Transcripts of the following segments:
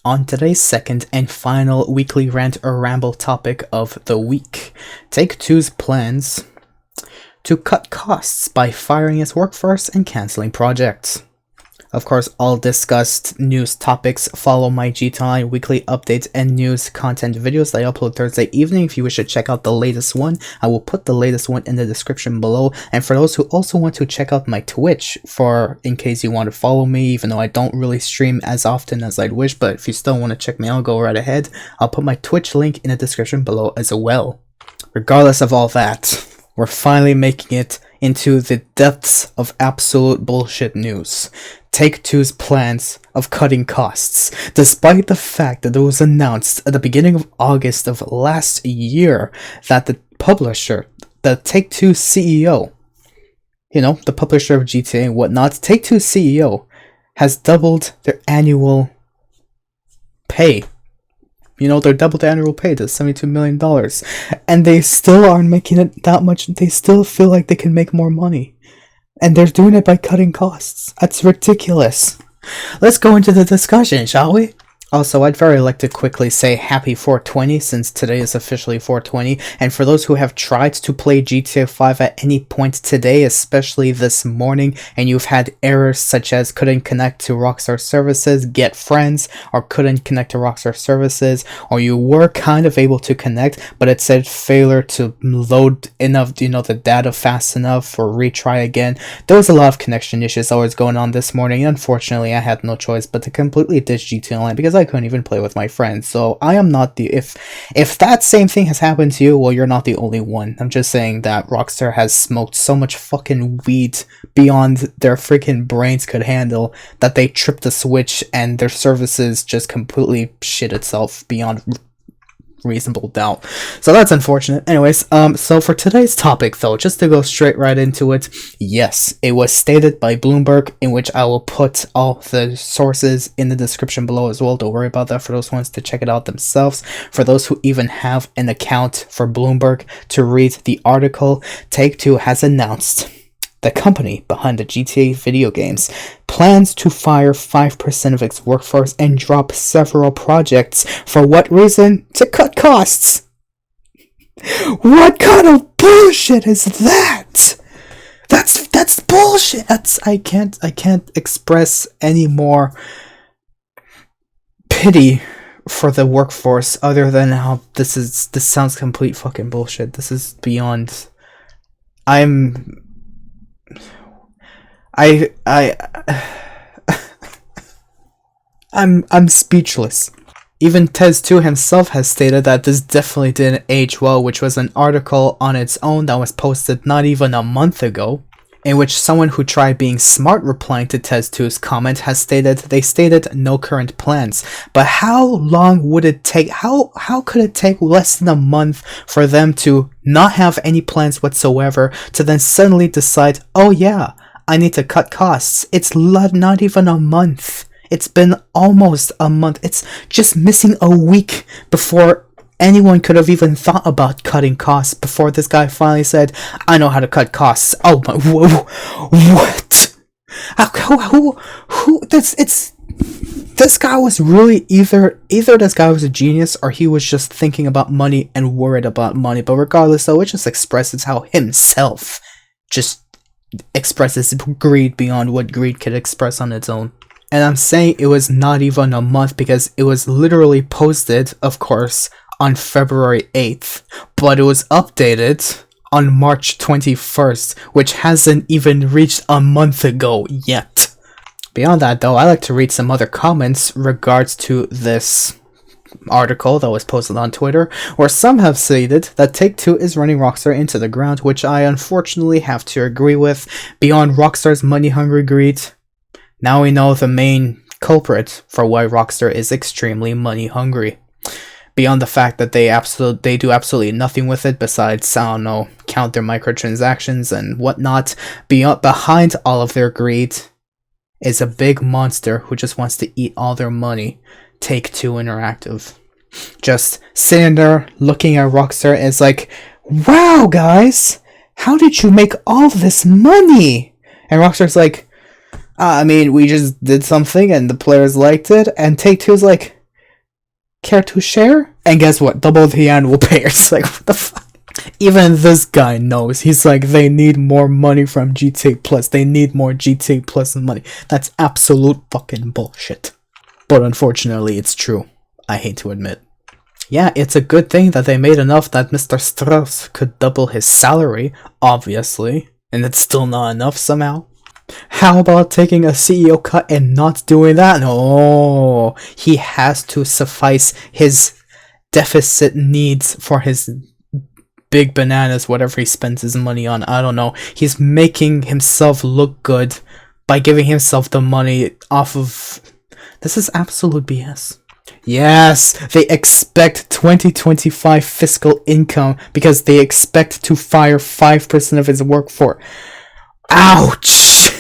On today's second and final weekly rant or ramble topic of the week, Take-Two's plans to cut costs by firing its workforce and cancelling projects. Of course, all discussed news topics follow my GTA weekly updates and news content videos that I upload Thursday evening. If you wish to check out the latest one, I will put the latest one in the description below. And for those who also want to check out my Twitch, in case you want to follow me, even though I don't really stream as often as I'd wish, but if you still want to check me out, go right ahead. I'll put my Twitch link in the description below as well. Regardless of all that, we're finally making it into the depths of absolute bullshit news. Take-Two's plans of cutting costs, despite the fact that it was announced at the beginning of August of last year that the publisher, the Take-Two CEO, the publisher of GTA and whatnot, Take-Two CEO has doubled their annual pay. They doubled the annual pay to $72 million. And they still aren't making it that much. They still feel like they can make more money. And they're doing it by cutting costs. That's ridiculous. Let's go into the discussion, shall we? Also, I'd very like to quickly say happy 420 since today is officially 420, and for those who have tried to play GTA 5 at any point today, especially this morning, and you've had errors such as couldn't connect to Rockstar services, get friends, or couldn't connect to Rockstar services, or you were kind of able to connect, but it said failure to load enough, the data fast enough or retry again. There was a lot of connection issues that was going on this morning. Unfortunately, I had no choice but to completely ditch GTA Online because I couldn't even play with my friends. So I am not if that same thing has happened to you, well, you're not the only one. I'm just saying that Rockstar has smoked so much fucking weed beyond their freaking brains could handle that they tripped the switch and their services just completely shit itself beyond reasonable doubt. So that's unfortunate. Anyways, so for today's topic though, just to go straight right into it, yes, it was stated by Bloomberg, in which I will put all the sources in the description below as well. Don't worry about that for those ones to check it out themselves. For those who even have an account for Bloomberg to read the article, Take-Two has announced the company behind the GTA video games plans to fire 5% of its workforce and drop several projects. For what reason? To cut costs. What kind of bullshit is that? That's bullshit. I can't express any more pity for the workforce other than how this sounds complete fucking bullshit. This is beyond. I'm speechless. Even Tez2 himself has stated that this definitely didn't age well, which was an article on its own that was posted not even a month ago, in which someone who tried being smart replying to Tez2's comment has stated they stated no current plans. But how long would it take? How could it take less than a month for them to not have any plans whatsoever to then suddenly decide, oh yeah, I need to cut costs? It's not even a month. It's been almost a month. It's just missing a week before anyone could have even thought about cutting costs, before this guy finally said, I know how to cut costs. Oh my, what? This guy was really either this guy was a genius or he was just thinking about money and worried about money. But regardless though, it just expresses how himself just expresses greed beyond what greed could express on its own. And I'm saying it was not even a month because it was literally posted, of course, on February 8th, but it was updated on March 21st, which hasn't even reached a month ago yet. Beyond that though, I like to read some other comments regards to this article that was posted on Twitter, where some have stated that Take-Two is running Rockstar into the ground, which I unfortunately have to agree with. Beyond Rockstar's money-hungry greed, now we know the main culprit for why Rockstar is extremely money-hungry. Beyond the fact that they do absolutely nothing with it besides, I don't know, count their microtransactions and whatnot. Behind all of their greed is a big monster who just wants to eat all their money. Take-Two Interactive. Just sitting there looking at Rockstar as like, wow guys, how did you make all this money? And Rockstar's like, I mean, we just did something and the players liked it. And Take-Two's like, Care to share? And guess what? Double the annual pay. It's like, what the fuck? Even this guy knows. He's like, they need more money from GTA Plus. They need more GTA Plus money. That's absolute fucking bullshit. But unfortunately, it's true. I hate to admit. Yeah, it's a good thing that they made enough that Mr. Strauss could double his salary, obviously. And it's still not enough somehow. How about taking a CEO cut and not doing that? No, he has to suffice his deficit needs for his big bananas, whatever he spends his money on. I don't know. He's making himself look good by giving himself the money off of... This is absolute BS. Yes, they expect 2025 fiscal income because they expect to fire 5% of his workforce. Ouch!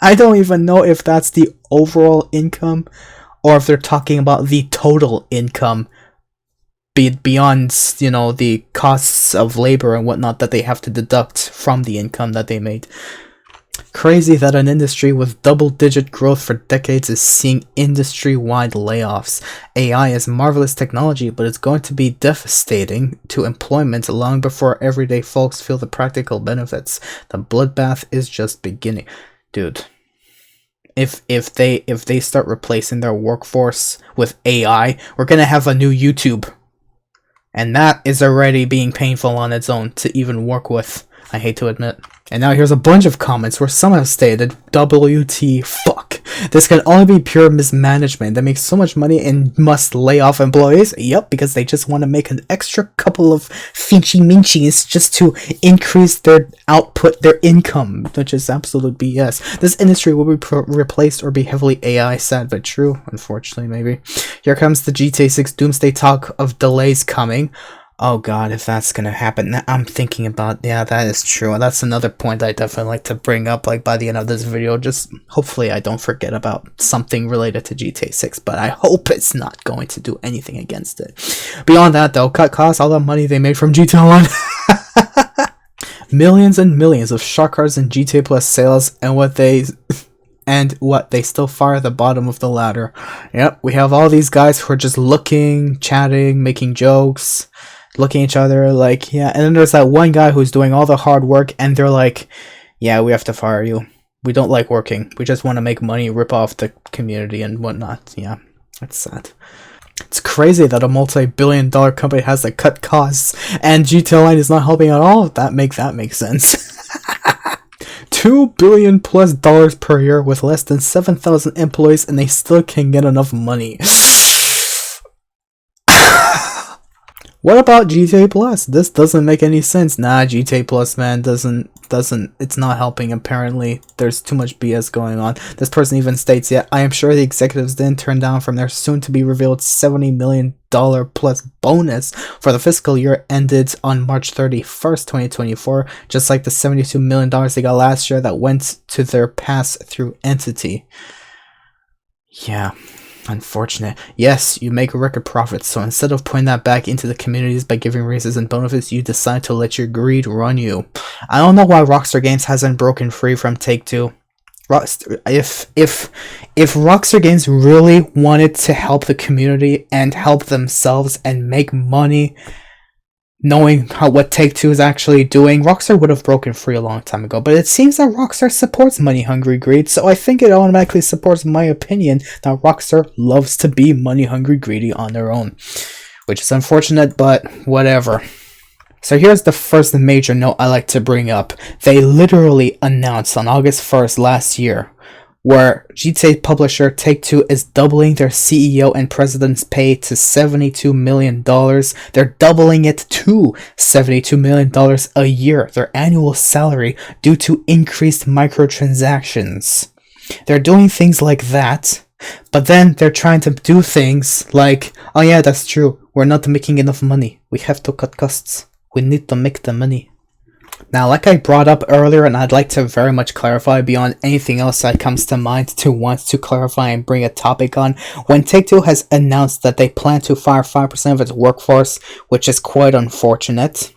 I don't even know if that's the overall income or if they're talking about the total income beyond, you know, the costs of labor and whatnot that they have to deduct from the income that they made. Crazy that an industry with double-digit growth for decades is seeing industry-wide layoffs. AI is marvelous technology, but it's going to be devastating to employment long before everyday folks feel the practical benefits. The bloodbath is just beginning. Dude, if they start replacing their workforce with AI, we're gonna have a new YouTube. And that is already being painful on its own to even work with, I hate to admit. And now here's a bunch of comments where some have stated, WT fuck. This can only be pure mismanagement. They make so much money and must lay off employees. Yep, because they just want to make an extra couple of finchy minchies just to increase their output, their income, which is absolute BS. This industry will be replaced or be heavily AI, sad but true, unfortunately, maybe. Here comes the GTA 6 Doomsday talk of delays coming. Oh god, if that's gonna happen, I'm thinking about, yeah, that is true. That's another point I definitely like to bring up, like, by the end of this video. Just, hopefully I don't forget about something related to GTA 6, but I hope it's not going to do anything against it. Beyond that, though, cut costs, all the money they made from GTA Online. Millions and millions of shark cards in GTA Plus sales, and what they still fire the bottom of the ladder. Yep, we have all these guys who are just looking, chatting, making jokes, looking at each other like, yeah, and then there's that one guy who's doing all the hard work and they're like, yeah, we have to fire you. We don't like working. We just want to make money, rip off the community and whatnot. Yeah, that's sad. It's crazy that a multi-billion-dollar company has to cut costs and GTA Online is not helping at all. That make sense. $2 billion plus per year with less than 7,000 employees and they still can't get enough money. What about GTA Plus? This doesn't make any sense. Nah, GTA Plus, man, doesn't, it's not helping apparently. There's too much BS going on. This person even states, yeah, I am sure the executives didn't turn down from their soon-to-be-revealed $70 million plus bonus for the fiscal year ended on March 31st, 2024, just like the $72 million they got last year that went to their pass-through entity. Yeah. Unfortunate. Yes, you make a record profit, so instead of putting that back into the communities by giving raises and bonuses, you decide to let your greed run you. I don't know why Rockstar Games hasn't broken free from Take-Two. If Rockstar Games really wanted to help the community and help themselves and make money, knowing what Take-Two is actually doing, Rockstar would have broken free a long time ago. But it seems that Rockstar supports money-hungry greed, so I think it automatically supports my opinion that Rockstar loves to be money-hungry greedy on their own. Which is unfortunate, but whatever. So here's the first major note I like to bring up. They literally announced on August 1st last year where GTA publisher Take-Two is doubling their CEO and president's pay to $72 million. They're doubling it to $72 million a year, their annual salary, due to increased microtransactions. They're doing things like that, but then they're trying to do things like, oh yeah, that's true, we're not making enough money, we have to cut costs, we need to make the money. Now, like I brought up earlier, and I'd like to very much clarify beyond anything else that comes to mind to want to clarify and bring a topic on, when Take-Two has announced that they plan to fire 5% of its workforce, which is quite unfortunate,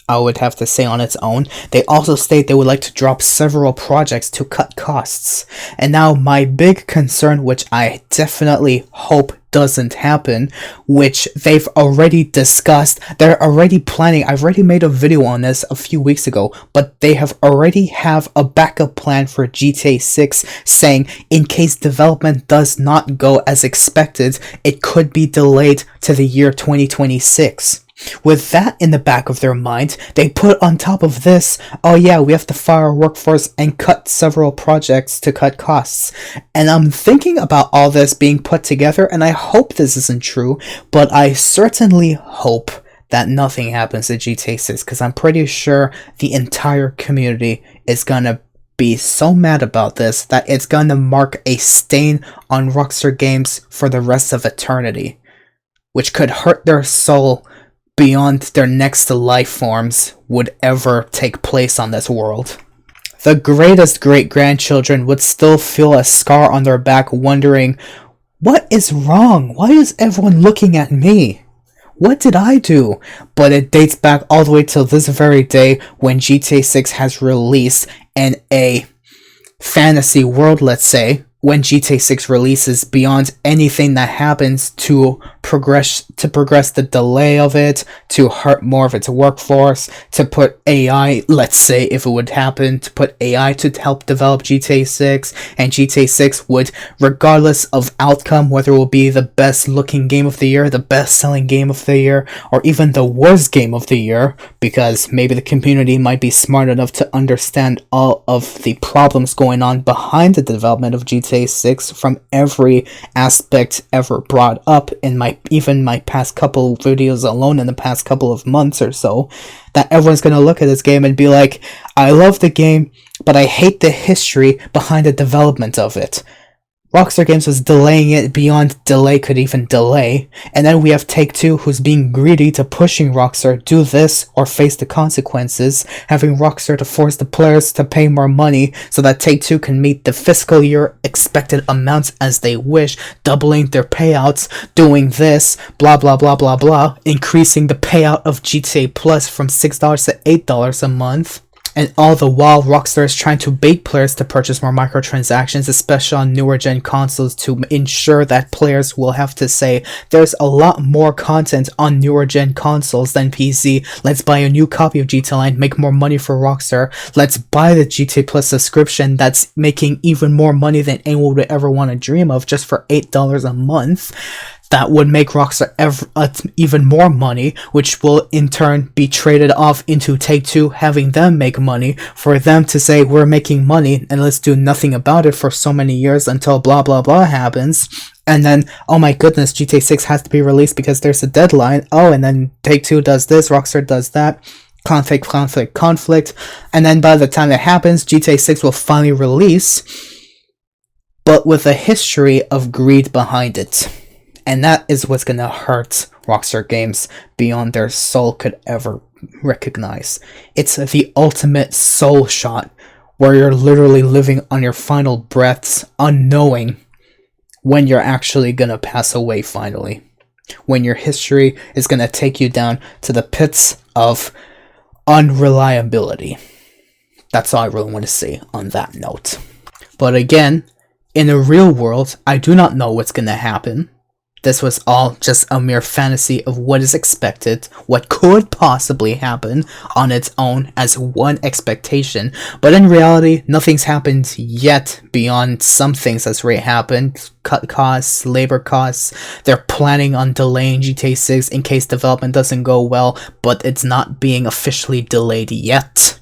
I would have to say on its own, they also state they would like to drop several projects to cut costs. And now my big concern, which I definitely hope doesn't happen, which they've already discussed. They're already planning. I've already made a video on this a few weeks ago, but they have already have a backup plan for GTA 6 saying in case development does not go as expected, it could be delayed to the year 2026. With that in the back of their mind, they put on top of this, oh yeah, we have to fire our workforce and cut several projects to cut costs. And I'm thinking about all this being put together, and I hope this isn't true, but I certainly hope that nothing happens to GTA 6, because I'm pretty sure the entire community is gonna be so mad about this that it's gonna mark a stain on Rockstar Games for the rest of eternity, which could hurt their soul beyond their next life forms would ever take place on this world. The greatest great-grandchildren would still feel a scar on their back wondering, what is wrong? Why is everyone looking at me? What did I do? But it dates back all the way till this very day when GTA 6 has released in a fantasy world, let's say, when GTA 6 releases, beyond anything that happens to progress the delay of it, to hurt more of its workforce, to put AI, let's say if it would happen, to put AI to help develop GTA 6, and GTA 6 would, regardless of outcome, whether it will be the best looking game of the year, the best selling game of the year, or even the worst game of the year, because maybe the community might be smart enough to understand all of the problems going on behind the development of GTA 6 from every aspect ever brought up in my past couple videos alone in the past couple of months or so, that everyone's going to look at this game and be like, I love the game, but I hate the history behind the development of it. Rockstar Games was delaying it beyond delay could even delay, and then we have Take-Two who's being greedy to pushing Rockstar do this or face the consequences, having Rockstar to force the players to pay more money so that Take-Two can meet the fiscal year expected amounts as they wish, doubling their payouts, doing this, blah blah blah blah blah, increasing the payout of GTA Plus from $6 to $8 a month. And all the while, Rockstar is trying to bait players to purchase more microtransactions, especially on newer gen consoles, to ensure that players will have to say, there's a lot more content on newer gen consoles than PC, let's buy a new copy of GTA Online, make more money for Rockstar, let's buy the GTA Plus subscription that's making even more money than anyone would ever want to dream of just for $8 a month. That would make Rockstar even more money, which will in turn be traded off into Take-Two, having them make money, for them to say, we're making money, and let's do nothing about it for so many years until blah blah blah happens. And then, oh my goodness, GTA 6 has to be released because there's a deadline. Oh, and then Take-Two does this, Rockstar does that. Conflict. And then by the time that happens, GTA 6 will finally release, but with a history of greed behind it. And that is what's gonna hurt Rockstar Games beyond their soul could ever recognize. It's the ultimate soul shot, where you're literally living on your final breaths, unknowing when you're actually gonna pass away finally. When your history is gonna take you down to the pits of unreliability. That's all I really want to say on that note. But again, in the real world, I do not know what's gonna happen. This was all just a mere fantasy of what is expected, what could possibly happen on its own as one expectation, but in reality, nothing's happened yet beyond some things that's already happened. Cut costs, labor costs, they're planning on delaying GTA 6 in case development doesn't go well, but it's not being officially delayed yet,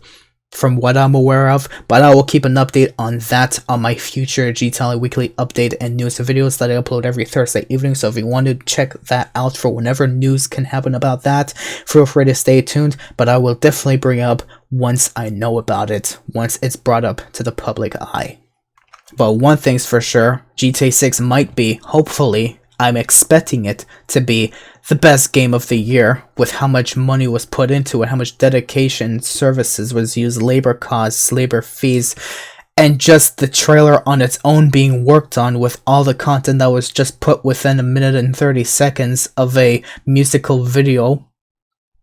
from what I'm aware of, but I will keep an update on that on my future GTA weekly update and news videos that I upload every Thursday evening, so if you want to check that out for whenever news can happen about that, feel free to stay tuned, but I will definitely bring up once I know about it, once it's brought up to the public eye. But one thing's for sure, GTA 6 might be, hopefully, I'm expecting it to be the best game of the year, with how much money was put into it, how much dedication, services was used, labor costs, labor fees, and just the trailer on its own being worked on with all the content that was just put within a minute and 30 seconds of a musical video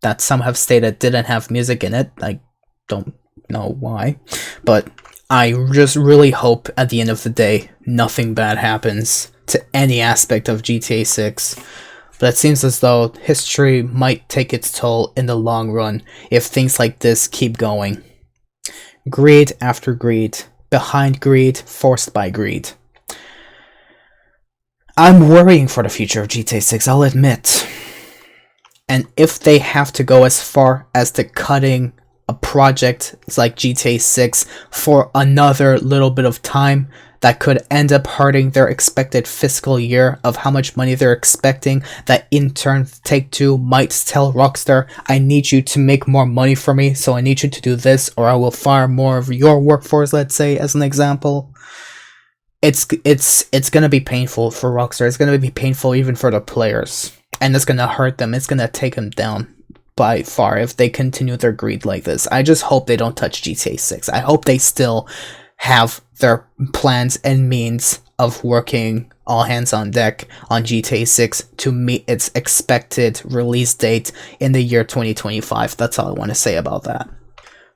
that some have stated didn't have music in it. I don't know why, but I just really hope at the end of the day nothing bad happens to any aspect of GTA 6. But it seems as though history might take its toll in the long run if things like this keep going. Greed after greed, behind greed, forced by greed. I'm worrying for the future of GTA 6, I'll admit. And if they have to go as far as to cutting a project like GTA 6 for another little bit of time, that could end up hurting their expected fiscal year of how much money they're expecting, that in turn Take-Two might tell Rockstar, I need you to make more money for me, so I need you to do this, or I will fire more of your workforce, let's say, as an example. It's gonna be painful for Rockstar. It's gonna be painful even for the players, and it's gonna hurt them. It's gonna take them down by far if they continue their greed like this. I just hope they don't touch GTA 6. I hope they still have their plans and means of working all hands on deck on GTA 6 to meet its expected release date in the year 2025. That's all I want to say about that.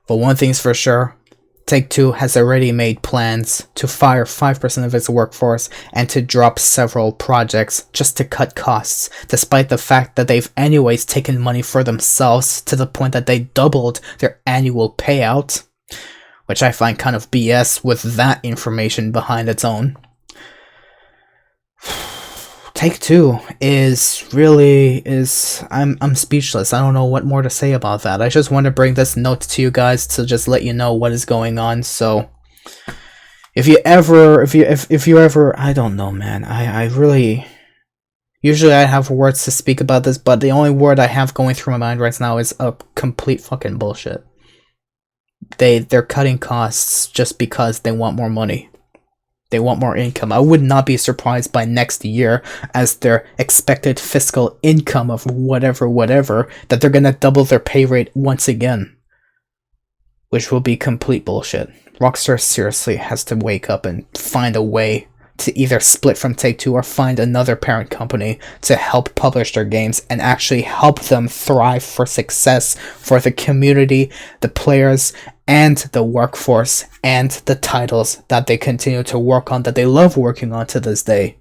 But one thing's for sure, Take-Two has already made plans to fire 5% of its workforce and to drop several projects just to cut costs, despite the fact that they've anyways taken money for themselves to the point that they doubled their annual payout, which I find kind of BS with that information behind its own. Take-Two I'm speechless. I don't know what more to say about that. I just want to bring this note to you guys to just let you know what is going on. So if you ever, I don't know, man. I really, usually I have words to speak about this, but the only word I have going through my mind right now is a complete fucking bullshit. They're cutting costs just because they want more money. They want more income. I would not be surprised by next year, as their expected fiscal income of whatever, that they're gonna double their pay rate once again. Which will be complete bullshit. Rockstar seriously has to wake up and find a way to either split from Take-Two or find another parent company to help publish their games and actually help them thrive for success for the community, the players, and the workforce, and the titles that they continue to work on, that they love working on to this day.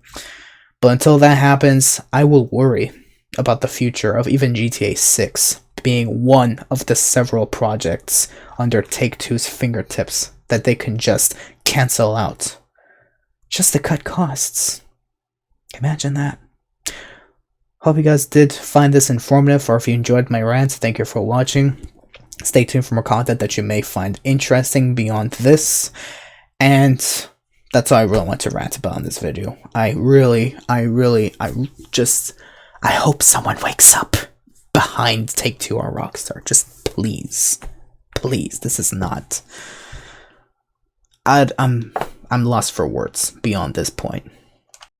But until that happens, I will worry about the future of even GTA 6 being one of the several projects under Take-Two's fingertips that they can just cancel out just to cut costs. Imagine that. Hope you guys did find this informative, or if you enjoyed my rant, thank you for watching. Stay tuned for more content that you may find interesting beyond this. And that's all I really want to rant about in this video. I hope someone wakes up behind Take-Two or Rockstar. Just please. Please, this is not... I'm lost for words beyond this point.